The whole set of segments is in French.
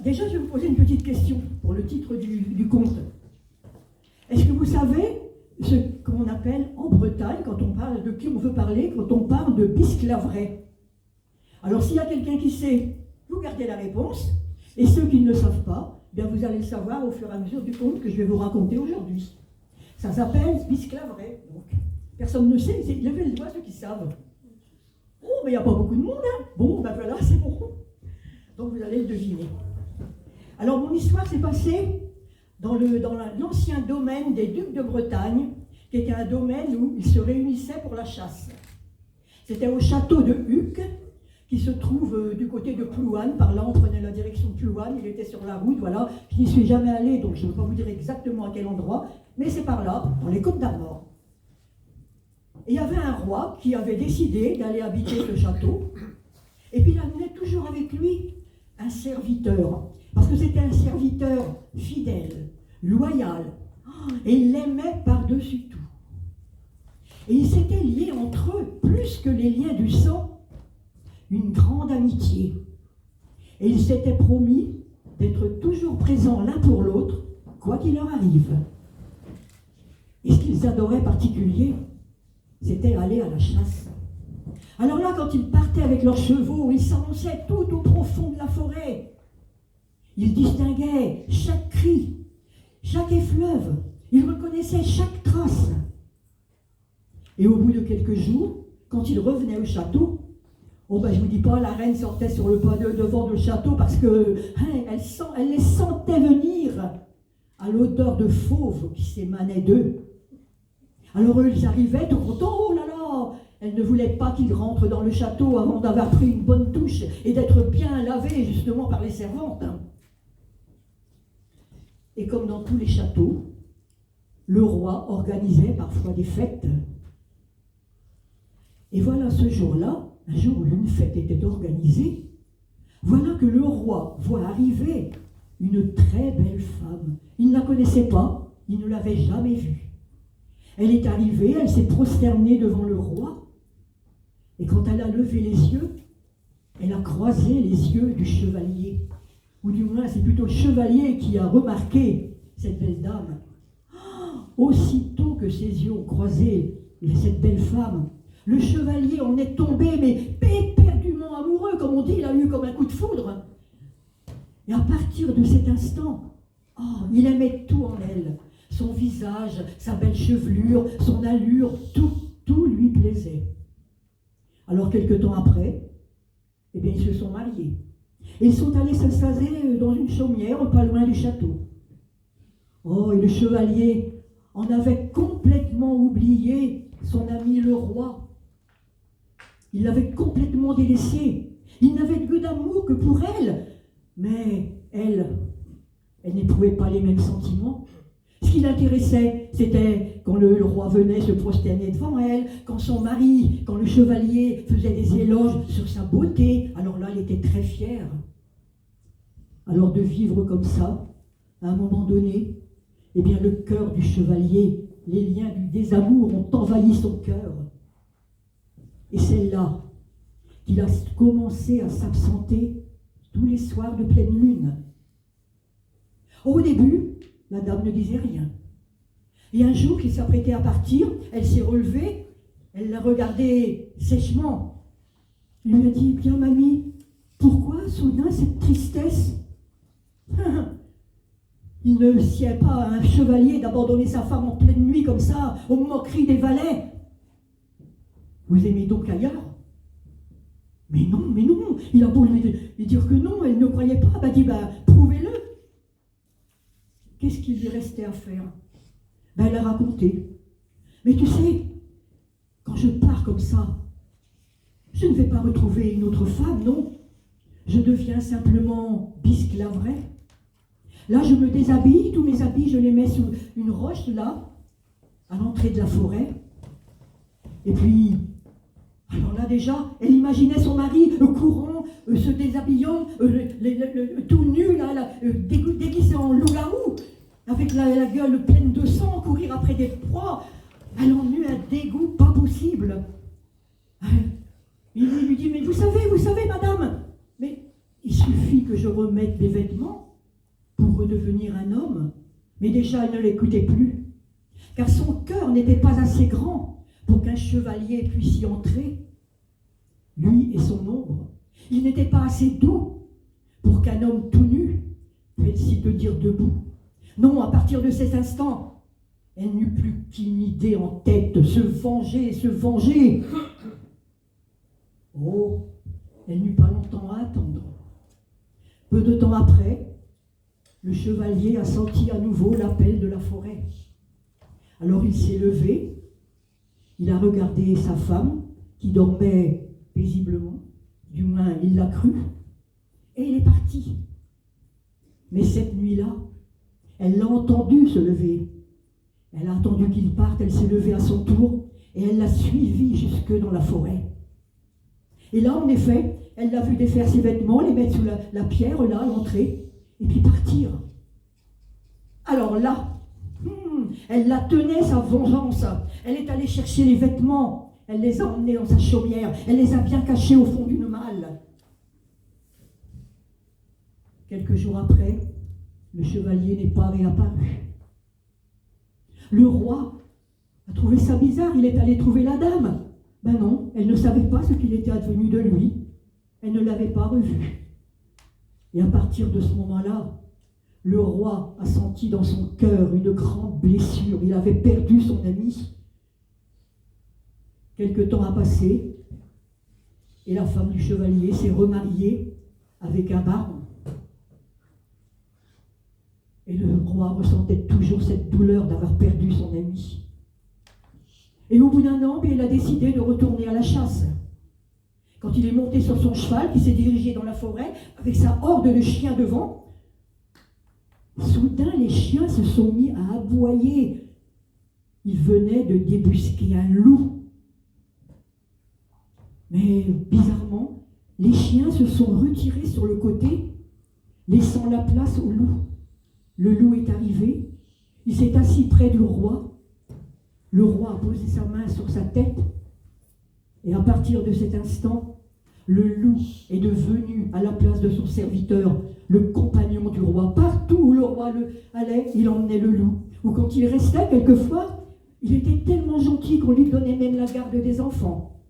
Déjà, je vais vous poser une petite question pour le titre du conte. Est-ce que vous savez ce qu'on appelle en Bretagne, quand on parle de qui on veut parler, quand on parle de bisclaveret? Alors, s'il y a quelqu'un qui sait, vous gardez la réponse, et ceux qui ne le savent pas, bien vous allez le savoir au fur et à mesure du conte que je vais vous raconter aujourd'hui. Ça s'appelle bisclaveret. Donc, personne ne sait, levez le doigt ceux qui savent. Oh, mais il n'y a pas beaucoup de monde, hein. Bon, ben voilà, c'est bon. Donc, vous allez le deviner. Alors, mon histoire s'est passée dans l'ancien domaine des ducs de Bretagne, qui était un domaine où ils se réunissaient pour la chasse. C'était au château de Huc, qui se trouve du côté de Plouane. Par là, on prenait la direction de Plouane, il était sur la route, voilà. Je n'y suis jamais allé, donc je ne peux pas vous dire exactement à quel endroit, mais c'est par là, dans les Côtes d'Armor. Et il y avait un roi qui avait décidé d'aller habiter ce château, et puis il amenait toujours avec lui un serviteur, parce que c'était un serviteur fidèle, loyal, et il l'aimait par-dessus tout. Et ils s'étaient liés entre eux, plus que les liens du sang, une grande amitié. Et ils s'étaient promis d'être toujours présents l'un pour l'autre, quoi qu'il leur arrive. Et ce qu'ils adoraient particulier, c'était aller à la chasse. Alors là, quand ils partaient avec leurs chevaux, ils s'avançaient tout au profond de la forêt. Ils distinguaient chaque cri, chaque effleuve. Ils reconnaissaient chaque trace. Et au bout de quelques jours, quand ils revenaient au château, oh ben je ne vous dis pas, la reine sortait sur le pas devant le château parce que elle les sentait venir à l'odeur de fauve qui s'émanait d'eux. Alors eux, ils arrivaient tout contents, oh là là, elle ne voulait pas qu'ils rentrent dans le château avant d'avoir pris une bonne douche et d'être bien lavés justement par les servantes. Et comme dans tous les châteaux, le roi organisait parfois des fêtes. Et voilà ce jour-là, un jour où une fête était organisée, voilà que le roi voit arriver une très belle femme. Il ne la connaissait pas, il ne l'avait jamais vue. Elle est arrivée, elle s'est prosternée devant le roi, et quand elle a levé les yeux, elle a croisé les yeux du chevalier. Ou du moins, c'est plutôt le chevalier qui a remarqué cette belle dame. Aussitôt que ses yeux ont croisé cette belle femme, le chevalier en est tombé, mais éperdument amoureux, comme on dit, il a eu comme un coup de foudre. Et à partir de cet instant, il aimait tout en elle. Son visage, sa belle chevelure, son allure, tout lui plaisait. Alors, quelque temps après, eh bien, ils se sont mariés. Et ils sont allés s'installer dans une chaumière, pas loin du château. Oh, et le chevalier en avait complètement oublié son ami le roi. Il l'avait complètement délaissé. Il n'avait que d'amour que pour elle. Mais elle n'éprouvait pas les mêmes sentiments. Ce qui l'intéressait, c'était quand le roi venait se prosterner devant elle, quand son mari, quand le chevalier faisait des éloges sur sa beauté. Alors là, elle était très fière. Alors de vivre comme ça, à un moment donné, eh bien le cœur du chevalier, les liens du désamour ont envahi son cœur. Et c'est là qu'il a commencé à s'absenter tous les soirs de pleine lune. Au début, la dame ne disait rien. Et un jour qu'il s'apprêtait à partir, elle s'est relevée, elle l'a regardé sèchement. Elle lui a dit, bien mamie, pourquoi soudain cette tristesse? Il ne sied pas à un chevalier d'abandonner sa femme en pleine nuit comme ça, aux moqueries des valets. Vous aimez donc ailleurs? Mais non, il a beau lui dire que non, elle ne croyait pas, prouvez-le. Qu'est-ce qu'il lui restait à faire? Elle a raconté. Mais tu sais, quand je pars comme ça, je ne vais pas retrouver une autre femme, non. Je deviens simplement bisclaveret. Là, je me déshabille, tous mes habits, je les mets sous une roche, là, à l'entrée de la forêt. Et puis, alors là déjà, elle imaginait son mari courant, se déshabillant, tout nu, là, déguisé en loup-garou, avec la gueule pleine de sang, courir après des proies. Elle en eut un dégoût pas possible. Il lui dit, mais vous savez, madame, mais il suffit que je je remette mes vêtements pour redevenir un homme. Mais déjà, elle ne l'écoutait plus, car son cœur n'était pas assez grand pour qu'un chevalier puisse y entrer. Lui et son ombre, il n'était pas assez doux pour qu'un homme tout nu puisse s'y tenir debout. Non, à partir de cet instant, elle n'eut plus qu'une idée en tête, se venger, se venger. Oh, elle n'eut pas longtemps à attendre. Peu de temps après, le chevalier a senti à nouveau l'appel de la forêt. Alors il s'est levé, il a regardé sa femme qui dormait paisiblement, du moins il l'a cru, et il est parti. Mais cette nuit-là, elle l'a entendu se lever. Elle a attendu qu'il parte, elle s'est levée à son tour et elle l'a suivi jusque dans la forêt. Et là, en effet, elle l'a vu défaire ses vêtements, les mettre sous la pierre, là, à l'entrée, et puis partir. Alors là, elle la tenait, sa vengeance. Elle est allée chercher les vêtements, elle les a emmenés dans sa chaumière, elle les a bien cachés au fond d'une malle. Quelques jours après, le chevalier n'est pas réapparu. Le roi a trouvé ça bizarre, il est allé trouver la dame. Ben non, elle ne savait pas ce qu'il était advenu de lui. Elle ne l'avait pas revu. Et à partir de ce moment-là, le roi a senti dans son cœur une grande blessure. Il avait perdu son ami. Quelque temps a passé, et la femme du chevalier s'est remariée avec un baron. Et le roi ressentait toujours cette douleur d'avoir perdu son ami. Et au bout d'un an, il a décidé de retourner à la chasse. Quand il est monté sur son cheval, qui s'est dirigé dans la forêt, avec sa horde de chiens devant, soudain les chiens se sont mis à aboyer. Ils venaient de débusquer un loup. Mais bizarrement, les chiens se sont retirés sur le côté, laissant la place au loup. Le loup est arrivé, il s'est assis près du roi. Le roi a posé sa main sur sa tête. Et à partir de cet instant, le loup est devenu, à la place de son serviteur, le compagnon du roi. Partout où le roi allait, il emmenait le loup. Ou quand il restait, quelquefois, il était tellement gentil qu'on lui donnait même la garde des enfants.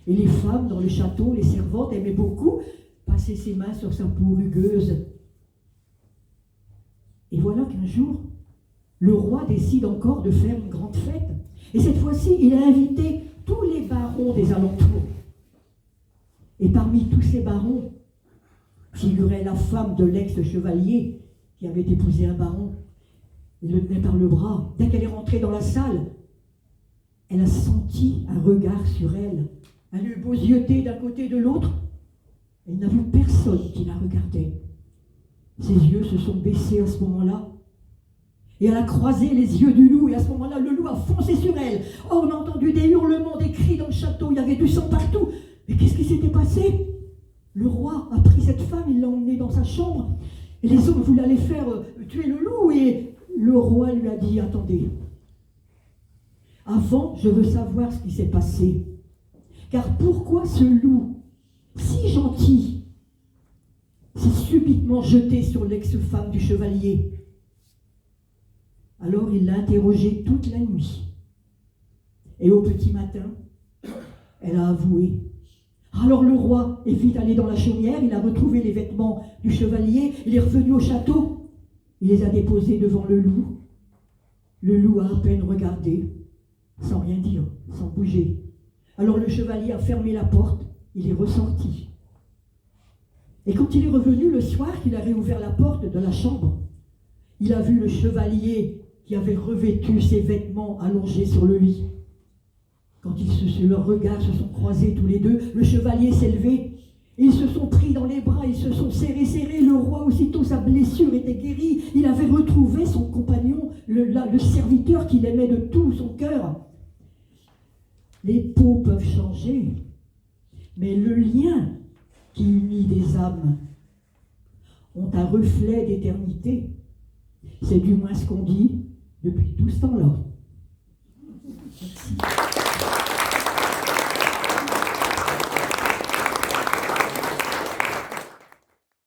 Et les femmes dans le château, les servantes, aimaient beaucoup passer ses mains sur sa peau rugueuse. Et voilà qu'un jour, le roi décide encore de faire une grande fête. Et cette fois-ci, il a invité tous les barons des alentours. Et parmi tous ces barons, figurait la femme de l'ex-chevalier qui avait épousé un baron. Il le tenait par le bras. Dès qu'elle est rentrée dans la salle, elle a senti un regard sur elle. Elle eut beau zioter d'un côté et de l'autre, elle n'a vu personne qui la regardait. Ses yeux se sont baissés à ce moment-là. Et elle a croisé les yeux du loup, et à ce moment-là, le loup a foncé sur elle. Oh, on a entendu des hurlements, des cris dans le château, il y avait du sang partout. Mais qu'est-ce qui s'était passé? Le roi a pris cette femme, il l'a emmenée dans sa chambre, et les hommes voulaient aller faire tuer le loup, et le roi lui a dit, attendez, avant, je veux savoir ce qui s'est passé. Car pourquoi ce loup, si gentil, s'est subitement jeté sur l'ex-femme du chevalier? Alors il l'a interrogée toute la nuit. Et au petit matin, elle a avoué. Alors le roi est vite allé dans la chaumière, il a retrouvé les vêtements du chevalier, il est revenu au château, il les a déposés devant le loup. Le loup a à peine regardé, sans rien dire, sans bouger. Alors le chevalier a fermé la porte, il est ressorti. Et quand il est revenu le soir, qu'il a réouvert la porte de la chambre, il a vu le chevalier qui avait revêtu ses vêtements allongés sur le lit. Quand leurs regards se sont croisés tous les deux, le chevalier s'est levé. Ils se sont pris dans les bras, ils se sont serrés. Le roi, aussitôt sa blessure était guérie. Il avait retrouvé son compagnon, le serviteur qu'il aimait de tout son cœur. Les peaux peuvent changer, mais le lien qui unit des âmes ont un reflet d'éternité. C'est du moins ce qu'on dit depuis tout ce temps-là. Merci.